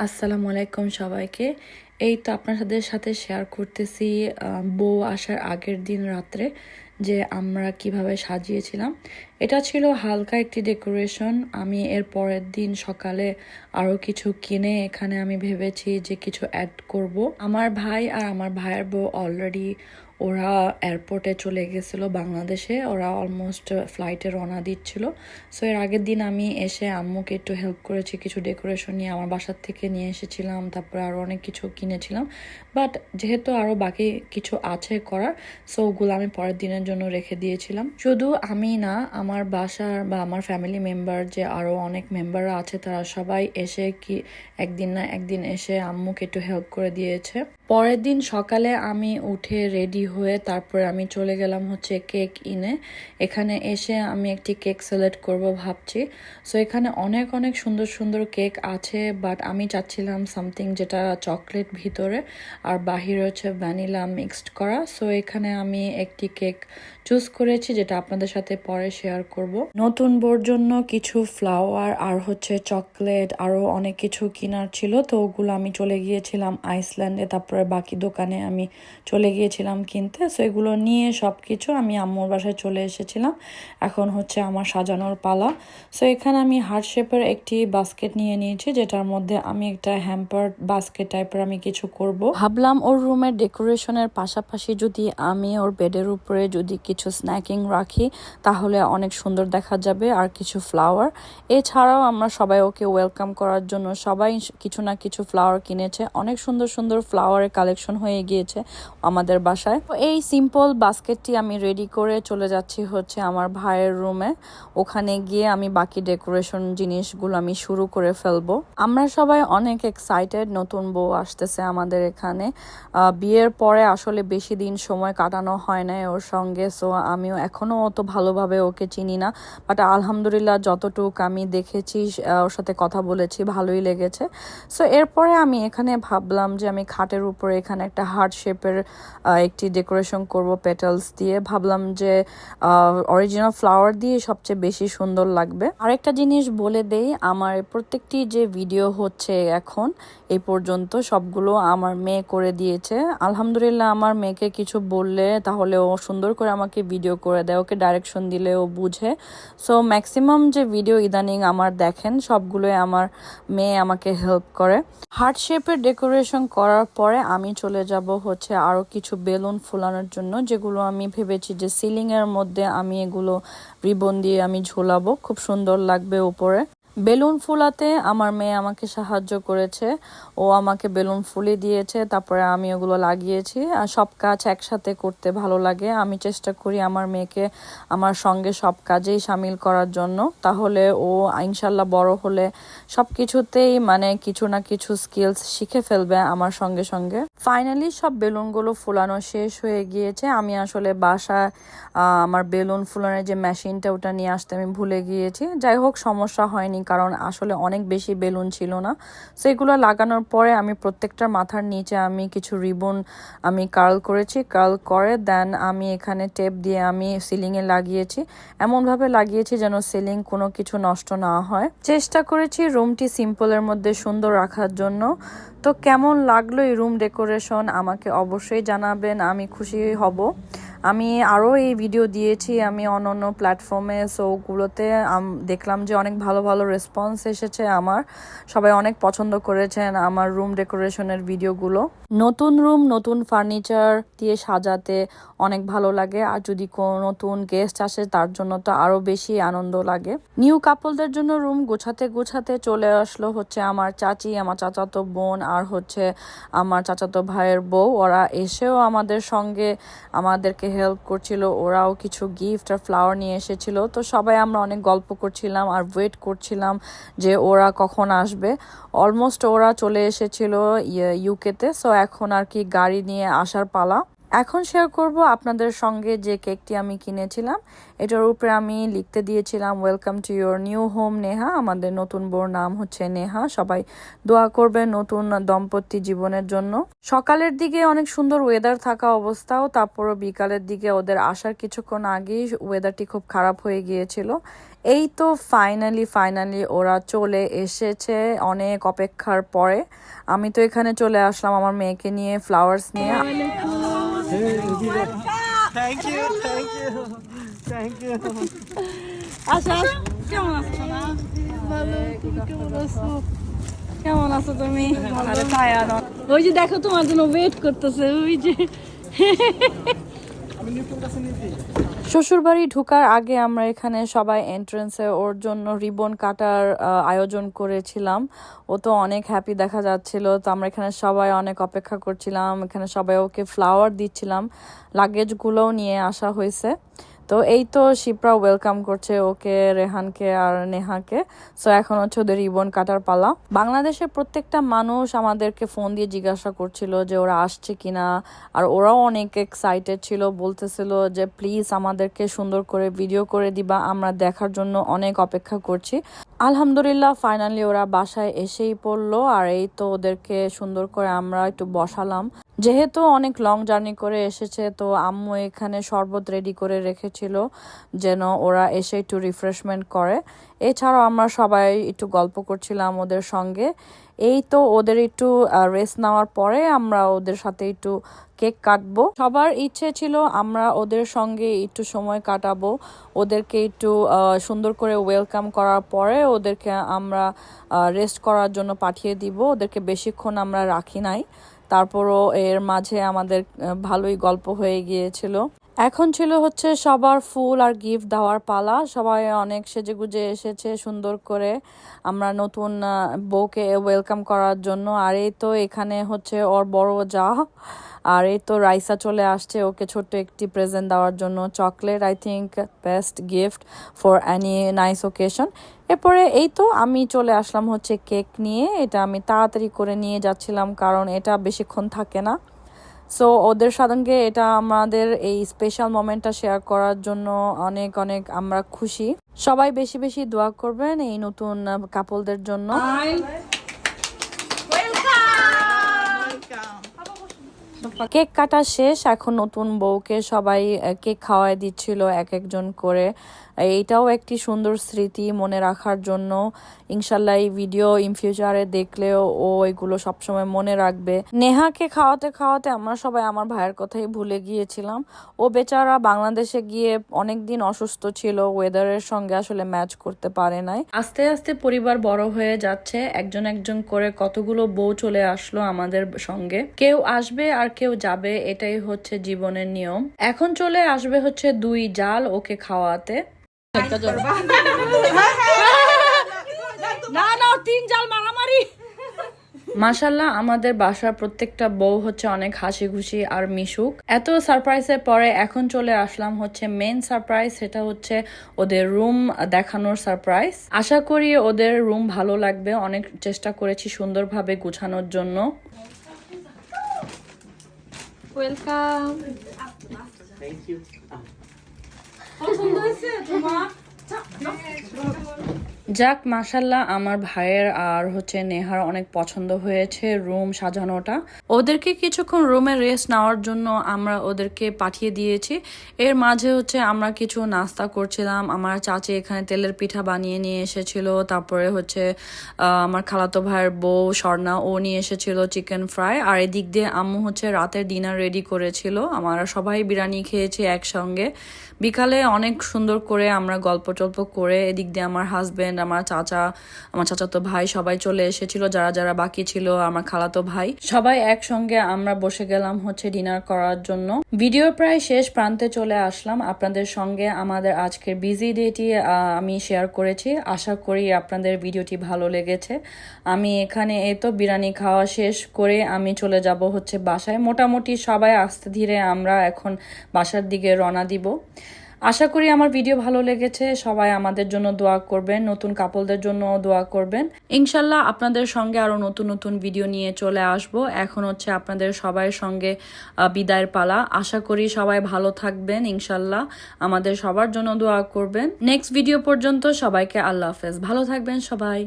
আসসালামু আলাইকুম সবাইকে। এই তো আপনাদের সাথে শেয়ার করতেছি বউ আসার আগের দিন রাত্রে যে আমরা কিভাবে সাজিয়েছিলাম। এটা ছিল হালকা একটি ডেকোরেশন। আমি এর পরের দিন সকালে আরও কিছু কিনে এখানে আমি ভেবেছি যে কিছু অ্যাড করব। আমার ভাই আর আমার ভাইয়ের বউ অলরেডি ওরা এয়ারপোর্টে চলে গেছিলো বাংলাদেশে। ওরা অলমোস্ট ফ্লাইটে রওনা দিচ্ছিল। সো এর আগের দিন আমি এসে আম্মুকে একটু হেল্প করেছি, কিছু ডেকোরেশন নিয়ে আমার বাসার থেকে নিয়ে এসেছিলাম, তারপরে আরও অনেক কিছু কিনেছিলাম। বাট যেহেতু আরও বাকি কিছু আছে করার, সো ওগুলো আমি পরের দিনের জন্য রেখে দিয়েছিলাম। শুধু আমি না, আমার বাসার বা আমার ফ্যামিলি মেম্বার যে আরও অনেক মেম্বাররা আছে তারা সবাই এসে একদিন না একদিন এসে আম্মুকে একটু হেল্প করে দিয়েছে। পরের দিন সকালে আমি উঠে রেডি হয়ে তারপরে আমি চলে গেলাম হচ্ছে কেক ইনে। এখানে এসে আমি একটি কেক সিলেক্ট করব ভাবছি। সো এখানে অনেক অনেক সুন্দর সুন্দর কেক আছে, বাট আমি চাচ্ছিলাম সামথিং যেটা চকলেট ভিতরে আর বাহিরে হচ্ছে ভ্যানিলা মিক্সড করা। সো এখানে আমি একটি কেক চুজ করেছি যেটা আপনাদের সাথে পরে শেয়ার করব। নতুন বউর জন্য কিছু ফ্লাওয়ার আর হচ্ছে চকলেট আরও অনেক কিছু কেনার ছিল, তো ওগুলো আমি চলে গিয়েছিলাম আইসল্যান্ডে, তারপরে বাকি দোকানে আমি চলে গিয়েছিলাম কিনতে। সো এগুলো নিয়ে সব কিছু আমি আম্মুর বাসায় চলে এসেছিলাম। এখন হচ্ছে আমার সাজানোর পালা। সো এখানে আমি হার্ট শেপের একটি বাস্কেট নিয়ে নিয়েছি, যেটার মধ্যে আমি একটা হ্যাম্পার বাস্কেট টাইপের আমি কিছু করব। ভাবলাম ওর রুমের ডেকোরেশনের পাশাপাশি যদি আমি ওর বেডের উপরে যদি কিছু স্ন্যাকিং রাখি তাহলে অনেক সুন্দর দেখা যাবে, আর কিছু ফ্লাওয়ার। এছাড়াও আমরা সবাই ওকে ওয়েলকাম করার জন্য সবাই কিছু না কিছু ফ্লাওয়ার কিনেছে। অনেক সুন্দর সুন্দর ফ্লাওয়ারের কালেকশন হয়ে গিয়েছে আমাদের বাসায়। তো এই সিম্পল বাস্কেটটি আমি রেডি করে চলে যাচ্ছি হচ্ছে আমার ভাইয়ের রুমে। ওখানে গিয়ে আমি বাকি ডেকোরেশন জিনিসগুলো আমি শুরু করে ফেলবো। আমরা সবাই অনেক এক্সাইটেড, নতুন বউ আসতেছে আমাদের এখানে। বিয়ের পরে আসলে বেশি দিন সময় কাটানো হয় না ওর সঙ্গে, সো আমিও এখনো অত ভালোভাবে ওকে চিনি না, বাট আলহামদুলিল্লাহ যতটুকু আমি দেখেছি ওর সাথে কথা বলেছি ভালোই লেগেছে। সো এরপরে আমি এখানে ভাবলাম যে আমি খাটের উপরে এখানে একটা হার্ট শেপের একটি ডেকোরেশন করব পেটালস দিয়ে। ভাবলাম যে অরিজিনাল ফ্লাওয়ার দিয়ে সবচেয়ে বেশি সুন্দর লাগবে। আরেকটা জিনিস বলে দেই, আমার প্রত্যেকটি যে ভিডিও হচ্ছে এখন এই পর্যন্ত সবগুলো আমার মেয়ে করে দিয়েছে। আলহামদুলিল্লাহ আমার মেয়েকে কিছু বললে তাহলে ও সুন্দর করে আমাকে ভিডিও করে দেয়, ওকে ডাইরেকশন দিলে ও বুঝে। সো ম্যাক্সিমাম যে ভিডিও ইদানিং আমার দেখেন সবগুলোই আমার মেয়ে আমাকে হেল্প করে। হার্ট শেপের ডেকোরেশন করার পরে আমি চলে যাব হচ্ছে আরও কিছু বেলুন ফুলানোর জন্য, যেগুলো আমি ভেবেছি যে সিলিংয়ের মধ্যে আমি এগুলো রিবন দিয়ে আমি ঝোলাবো, খুব সুন্দর লাগবে উপরে। বেলুন ফুলাতে আমার মেয়ে আমাকে সাহায্য করেছে, ও আমাকে বেলুন ফুলিয়ে দিয়েছে, তারপরে আমি ওগুলো লাগিয়েছি। আর সব কাজ একসাথে করতে ভালো লাগে, আমি চেষ্টা করি আমার মেয়েকে আমার সঙ্গে সব কাজেই সামিল করার জন্য, তাহলে ও ইনশাল্লাহ বড় হলে সব কিছুতেই মানে কিছু না কিছু স্কিলস শিখে ফেলবে আমার সঙ্গে সঙ্গে। ফাইনালি সব বেলুনগুলো ফুলানো শেষ হয়ে গিয়েছে। আমি আসলে বাসায় আমার বেলুন ফুলানোর যে মেশিনটা ওটা নিয়ে আসতে আমি ভুলে গিয়েছি। যাই হোক, সমস্যা হয়নি, কারণ আসলে অনেক বেশি বেলুন ছিল না। সেগুলো লাগানোর পরে আমি প্রত্যেকটা মাথার নিচে আমি কিছু রিবন আমি কার্ল করেছি, কার্ল করে দেন আমি এখানে টেপ দিয়ে আমি সিলিংয়ে লাগিয়েছি। এমনভাবে লাগিয়েছি যেন সিলিং কোনো কিছু নষ্ট না হয়। চেষ্টা করেছি রুমটি সিম্পলের মধ্যে সুন্দর রাখার জন্য। তো কেমন লাগলো এই রুম ডেকোরেশন আমাকে অবশ্যই জানাবেন, আমি খুশি হব। আমি আরও এই ভিডিও দিয়েছি আমি অন্য প্ল্যাটফর্মে, সো ওগুলোতে দেখলাম যে অনেক ভালো ভালো রেসপন্স এসেছে আমার, সবাই অনেক পছন্দ করেছেন আমার রুম ডেকোরেশনের ভিডিওগুলো। নতুন রুম নতুন ফার্নিচার দিয়ে সাজাতে অনেক ভালো লাগে, আর যদি কোনো নতুন গেস্ট আসে তার জন্য তো আরও বেশি আনন্দ লাগে। নিউ কাপলদের জন্য রুম গোছাতে গোছাতে চলে আসলো হচ্ছে আমার চাচি, আমার চাচাতো বোন আর হচ্ছে আমার চাচাতো ভাইয়ের বউ। ওরা এসেও আমাদের সঙ্গে আমাদেরকে হেল্প করছিল, ওরাও কিছু গিফট আর ফ্লাওয়ার নিয়ে এসেছিল। তো সবাই আমরা অনেক গল্প করছিলাম আর ওয়েট করছিলাম যে ওরা কখন আসবে। অলমোস্ট ওরা চলে এসেছিল ইউকেতে, সো এখন আর কি গাড়ি নিয়ে আসার পালা। এখন শেয়ার করব আপনাদের সঙ্গে যে কেকটি আমি কিনেছিলাম। এটার উপরে আমি লিখতে দিয়েছিলাম welcome to your new home Neha. আমাদের নতুন বউর নাম হচ্ছে নেহা। সবাই দোয়া করবে নতুন দম্পতি জীবনের জন্য। সকালের দিকে অনেক সুন্দর ওয়েদার থাকা অবস্থাও, তারপরও বিকালের দিকে ওদের আসার কিছুক্ষণ আগেই ওয়েদারটি খুব খারাপ হয়ে গিয়েছিল। এই তো ফাইনালি ওরা চলে এসেছে অনেক অপেক্ষার পরে। আমি তো এখানে চলে আসলাম আমার মেয়েকে নিয়ে, ফ্লাওয়ার্স নিয়ে। কেমন আছো তুমি? ওই যে দেখো তোমার জন্য ওয়েট করতেছে, ওই যে শ্বশুরবাড়ি ঢোকার আগে আমরা এখানে সবাই এন্ট্রেন্সে ওর জন্য রিবন কাটার আয়োজন করেছিলাম। ও তো অনেক হ্যাপি দেখা যাচ্ছিল। তো আমরা এখানে সবাই অনেক অপেক্ষা করছিলাম, এখানে সবাই ওকে ফ্লাওয়ার দিচ্ছিলাম, লাগেজগুলোও নিয়ে আসা হয়েছে। তো এই তো শিপ্রা ওয়েলকাম করছে ওকে, রেহানকে আর নেহাকে। সো এখন হচ্ছে ওদের রিবন কাটার পালা। বাংলাদেশের প্রত্যেকটা মানুষ আমাদেরকে ফোন দিয়ে জিজ্ঞাসা করছিল যে ওরা আসছে কিনা, আর ওরাও অনেক এক্সাইটেড ছিল, বলতেছিল যে প্লিজ আমাদেরকে সুন্দর করে ভিডিও করে দিবা, আমরা দেখার জন্য অনেক অপেক্ষা করছি। আলহামদুলিল্লাহ ফাইনালি ওরা বাসায় এসেই পড়লো। আর এই তো ওদেরকে সুন্দর করে আমরা একটু বসালাম। যেহেতু অনেক লং জার্নি করে এসেছে, তো আম্মু এখানে শরবত রেডি করে রেখেছিল যেন ওরা এসে একটু রিফ্রেশমেন্ট করে। এছাড়াও আমরা সবাই একটু গল্প করছিলাম ওদের সঙ্গে। এই তো ওদের একটু রেস্ট নেওয়ার পরে আমরা ওদের সাথে একটু কেক কাটবো। সবার ইচ্ছে ছিল আমরা ওদের সঙ্গে একটু সময় কাটাবো, ওদেরকে একটু সুন্দর করে ওয়েলকাম করার পরে ওদেরকে আমরা রেস্ট করার জন্য পাঠিয়ে দিব। ওদেরকে বেশিক্ষণ আমরা রাখি নাই, তারপরও এর মাঝে আমাদের ভালোই গল্প হয়ে গিয়েছিল। এখন ছিল হচ্ছে সবার ফুল আর গিফট দেওয়ার পালা। সবাই অনেক সেজেগুজে এসেছে সুন্দর করে আমরা নতুন বউকে ওয়েলকাম করার জন্য। আর এই তো এখানে হচ্ছে ওর বড় যা, আর এই তো রাইসা চলে আসছে ওকে ছোট্ট একটি প্রেজেন্ট দেওয়ার জন্য, chocolate. I think best gift for any nice occasion. এরপরে এই তো আমি চলে আসলাম হচ্ছে কেক নিয়ে। এটা আমি তাড়াতাড়ি করে নিয়ে যাচ্ছিলাম কারণ এটা বেশিক্ষণ থাকে না। সো ওদের সঙ্গে এটা আমাদের এই স্পেশাল মোমেন্টটা শেয়ার করার জন্য অনেক অনেক আমরা খুশি। সবাই বেশি বেশি দোয়া করবেন এই নতুন কাপলদের জন্য। কেক কাটা শেষ, এখন নতুন বউকে সবাই কেক খাওয়াই দিচ্ছিল এক একজন করে। এইটাও একটি সুন্দর স্মৃতি মনে রাখার জন্য। ইনশাল্লাহ এই ভিডিও ইন ফিউচারে দেখলেও ও এগুলো সবসময় মনে রাখবে। নেহাকে খাওয়াতে খাওয়াতে আমরা সবাই আমার ভাইয়ের কথাই ভুলে গিয়েছিলাম। ও বেচারা বাংলাদেশে গিয়ে অনেকদিন অসুস্থ ছিল, ওয়েদারের সঙ্গে আসলে ম্যাচ করতে পারে নাই। আস্তে আস্তে পরিবার বড় হয়ে যাচ্ছে, একজন একজন করে কতগুলো বউ চলে আসলো আমাদের সঙ্গে। কেউ আসবে আর কেউ যাবে, এটাই হচ্ছে জীবনের নিয়ম। এখন চলে আসবে হচ্ছে 2 জাল ওকে খাওয়াতে। না না 3 জাল মারামারি। মাশাল্লাহ আমাদের বাসার প্রত্যেকটা বউ হচ্ছে অনেক হাসি খুশি আর মিশুক। এত সারপ্রাইজের পরে এখন চলে আসলাম হচ্ছে মেন সারপ্রাইজ, সেটা হচ্ছে ওদের রুম দেখানোর সারপ্রাইজ। আশা করি ওদের রুম ভালো লাগবে, অনেক চেষ্টা করেছি সুন্দরভাবে গুছানোর জন্য। ওয়েলকাম। Thank you. পছন্দ হয়েছে তোমার? যাক মাশাল্লাহ আমার ভাইয়ের আর হচ্ছে নেহার অনেক পছন্দ হয়েছে রুম সাজানোটা। ওদেরকে কিছুক্ষণ রুমে রেস্ট নেওয়ার জন্য আমরা ওদেরকে পাঠিয়ে দিয়েছি। এর মাঝে হচ্ছে আমরা কিছু নাস্তা করছিলাম। আমার চাচি এখানে তেলের পিঠা বানিয়ে নিয়ে এসেছিল, তারপরে হচ্ছে আমার খালাতো ভাইয়ের বউ স্বর্ণা ও নিয়ে এসেছিল চিকেন ফ্রাই। আর এদিক দিয়ে আম্মু হচ্ছে রাতের ডিনার রেডি করেছিল। আমরা সবাই বিরিয়ানি খেয়েছি একসঙ্গে। বিকালে অনেক সুন্দর করে আমরা গল্প টল্প করে এদিক দিয়ে আমার হাজবেন্ড, আমার চাচা, আমার চাচাতো ভাই সবাই চলে এসেছিল, যারা যারা বাকি ছিল, আমার খালাতো ভাই, সবাই একসঙ্গে আমরা বসে গেলাম হচ্ছে ডিনার করার জন্য। ভিডিও প্রায় শেষ প্রান্তে চলে আসলাম। আপনাদের সঙ্গে আমাদের আজকের বিজি ডেটি আমি শেয়ার করেছি। আশা করি আপনাদের ভিডিওটি ভালো লেগেছে। আমি এখানে এই তো বিরিয়ানি খাওয়া শেষ করে আমি চলে যাব হচ্ছে বাসায়। মোটামুটি সবাই আস্তে ধীরে আমরা এখন বাসার দিকে রওনা দিব। আশা করি আমার ভিডিও ভালো লেগেছে। সবাই আমাদের জন্য দোয়া করবেন, নতুন কাপলদের জন্য দোয়া করবেন। ইনশাল্লাহ আপনাদের সঙ্গে আরো নতুন নতুন ভিডিও নিয়ে চলে আসব। এখন হচ্ছে আপনাদের সবার সঙ্গে বিদায়ের পালা। আশা করি সবাই ভালো থাকবেন, ইনশাল্লাহ আমাদের সবার জন্য দোয়া করবেন। নেক্সট ভিডিও পর্যন্ত সবাইকে আল্লাহ হাফেজ, ভালো থাকবেন সবাই।